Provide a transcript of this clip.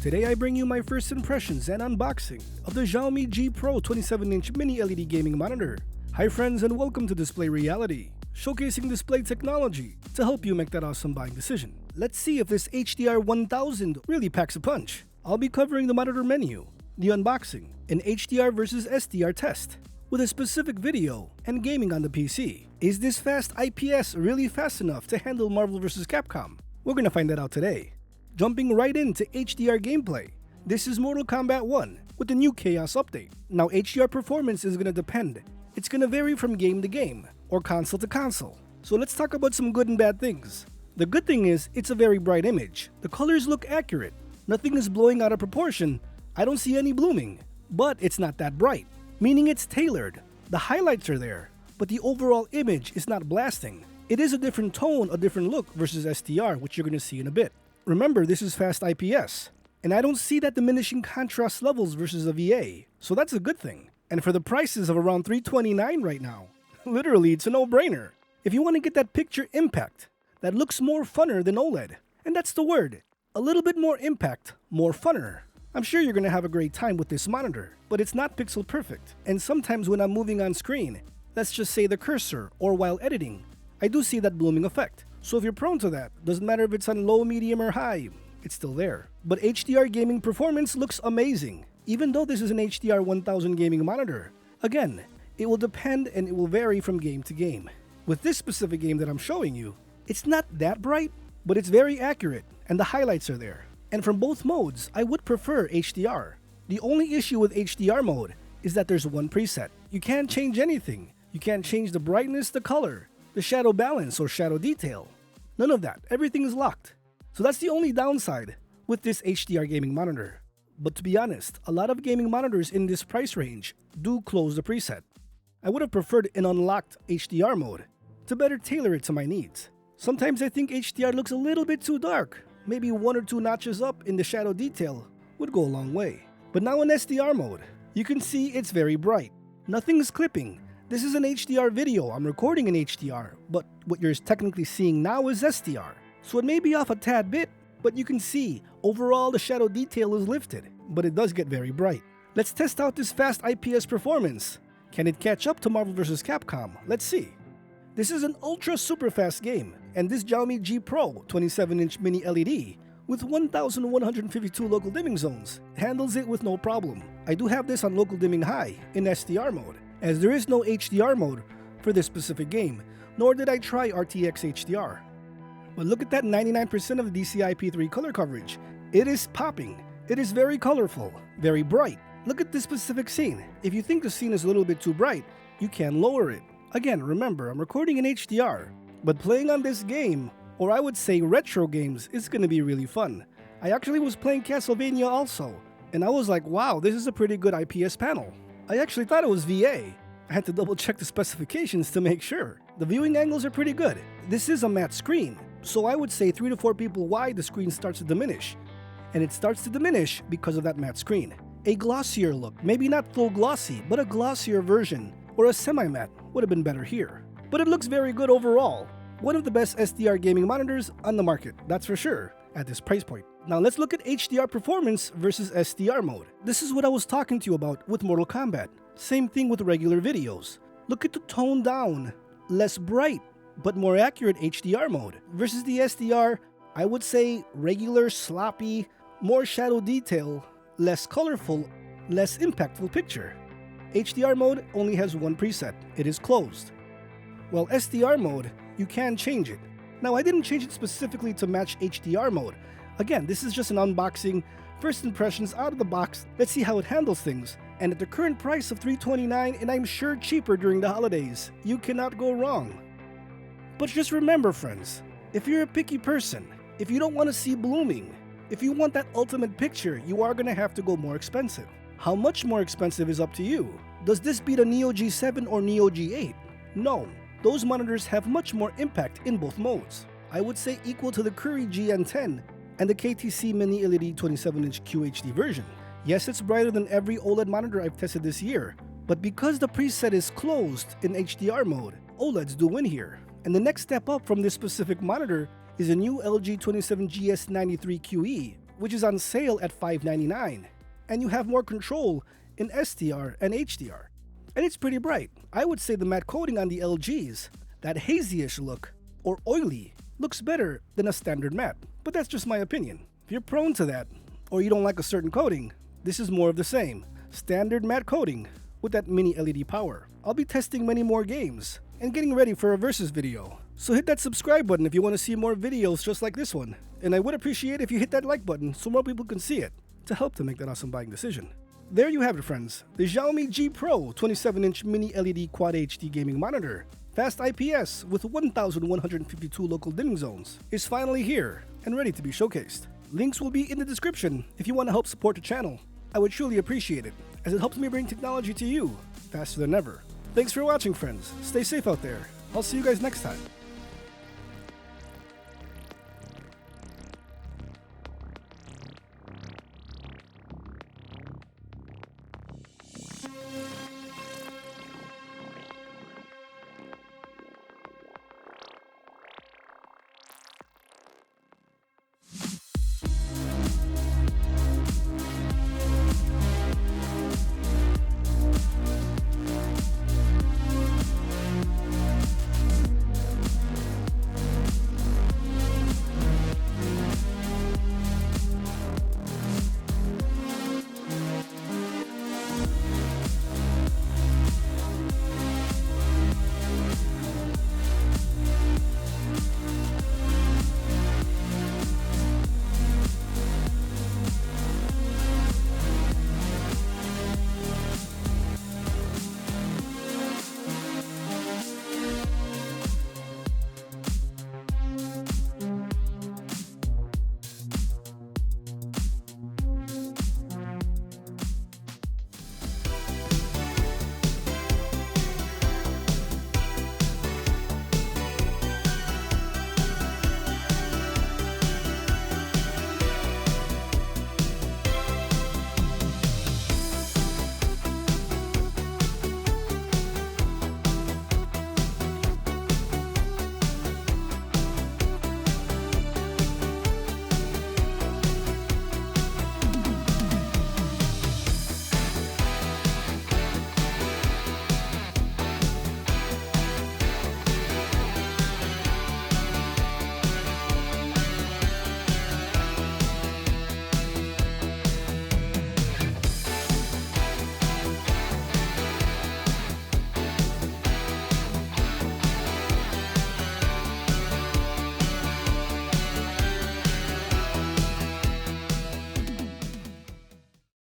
Today I bring you my first impressions and unboxing of the XIAOMI G Pro 27-inch mini LED gaming monitor. Hi friends and welcome to Display Reality, showcasing display technology to help you make that awesome buying decision. Let's see if this HDR 1000 really packs a punch. I'll be covering the monitor menu, the unboxing, an HDR versus SDR test, with a specific video and gaming on the PC. Is this fast IPS really fast enough to handle Marvel vs. Capcom? We're gonna find that out today. Jumping right into HDR gameplay, this is Mortal Kombat 1 with the new Chaos update. Now HDR performance is gonna depend. It's gonna vary from game to game, or console to console. So let's talk about some good and bad things. The good thing is, it's a very bright image. The colors look accurate. Nothing is blowing out of proportion. I don't see any blooming. But it's not that bright, meaning it's tailored. The highlights are there, but the overall image is not blasting. It is a different tone, a different look versus SDR, which you're gonna see in a bit. Remember, this is fast IPS, and I don't see that diminishing contrast levels versus a VA, so that's a good thing. And for the prices of around $329 right now, literally it's a no-brainer. If you want to get that picture impact, that looks more funner than OLED, and that's the word, a little bit more impact, more funner. I'm sure you're going to have a great time with this monitor, but it's not pixel perfect, and sometimes when I'm moving on screen, let's just say the cursor or while editing, I do see that blooming effect. So if you're prone to that, doesn't matter if it's on low, medium, or high, it's still there. But HDR gaming performance looks amazing, even though this is an HDR 1000 gaming monitor. Again, it will depend and it will vary from game to game. With this specific game that I'm showing you, it's not that bright, but it's very accurate, and the highlights are there. And from both modes, I would prefer HDR. The only issue with HDR mode is that there's one preset. You can't change anything. You can't change the brightness, the color, the shadow balance, or shadow detail. None of that. Everything is locked. So that's the only downside with this HDR gaming monitor. But to be honest, a lot of gaming monitors in this price range do close the preset. I would have preferred an unlocked HDR mode to better tailor it to my needs. Sometimes I think HDR looks a little bit too dark. Maybe 1 or 2 notches up in the shadow detail would go a long way. But now in SDR mode, you can see it's very bright. Nothing's clipping. This is an HDR video. I'm recording in HDR, but what you're technically seeing now is SDR. So it may be off a tad bit, but you can see overall the shadow detail is lifted, but it does get very bright. Let's test out this fast IPS performance. Can it catch up to Marvel vs. Capcom? Let's see. This is an ultra super fast game, and this XIAOMI G Pro 27-inch mini LED with 1,152 local dimming zones handles it with no problem. I do have this on local dimming high in SDR mode, as there is no HDR mode for this specific game, nor did I try RTX HDR. But look at that 99% of the DCI-P3 color coverage. It is popping. It is very colorful, very bright. Look at this specific scene. If you think the scene is a little bit too bright, you can lower it. Again, remember, I'm recording in HDR, but playing on this game, or I would say retro games, is going to be really fun. I actually was playing Castlevania also, and I was like, wow, this is a pretty good IPS panel. I actually thought it was VA. I had to double check the specifications to make sure. The viewing angles are pretty good. This is a matte screen, so I would say 3 to 4 people wide the screen starts to diminish. And it starts to diminish because of that matte screen. A glossier look, maybe not full glossy, but a glossier version, or a semi-matte would have been better here. But it looks very good overall. One of the best SDR gaming monitors on the market, that's for sure, at this price point. Now let's look at HDR performance versus SDR mode. This is what I was talking to you about with Mortal Kombat. Same thing with regular videos. Look at the toned down, less bright, but more accurate HDR mode. Versus the SDR, I would say regular, sloppy, more shadow detail, less colorful, less impactful picture. HDR mode only has one preset. It is closed. While SDR mode, you can change it. Now I didn't change it specifically to match HDR mode. Again, this is just an unboxing, first impressions out of the box. Let's see how it handles things. And at the current price of $329, and I'm sure cheaper during the holidays, you cannot go wrong. But just remember friends, if you're a picky person, if you don't want to see blooming, if you want that ultimate picture, you are going to have to go more expensive. How much more expensive is up to you. Does this beat a Neo G7 or Neo G8? No, those monitors have much more impact in both modes. I would say equal to the Curry GN10 and the KTC Mini LED 27-inch QHD version. Yes, it's brighter than every OLED monitor I've tested this year, but because the preset is closed in HDR mode, OLEDs do win here. And the next step up from this specific monitor is a new LG 27GS93QE which is on sale at $599, and you have more control in SDR and HDR. And it's pretty bright. I would say the matte coating on the LGs, that hazy-ish look, or oily, looks better than a standard matte. But that's just my opinion. If you're prone to that, or you don't like a certain coating, this is more of the same. Standard matte coating with that mini LED power. I'll be testing many more games and getting ready for a versus video. So hit that subscribe button if you want to see more videos just like this one. And I would appreciate if you hit that like button so more people can see it to help to make that awesome buying decision. There you have it, friends. The XIAOMI G Pro 27-inch mini LED Quad HD gaming monitor, fast IPS with 1152 local dimming zones, is finally here and ready to be showcased. Links will be in the description if you want to help support the channel. I would truly appreciate it, as it helps me bring technology to you faster than ever. Thanks for watching, friends. Stay safe out there. I'll see you guys next time.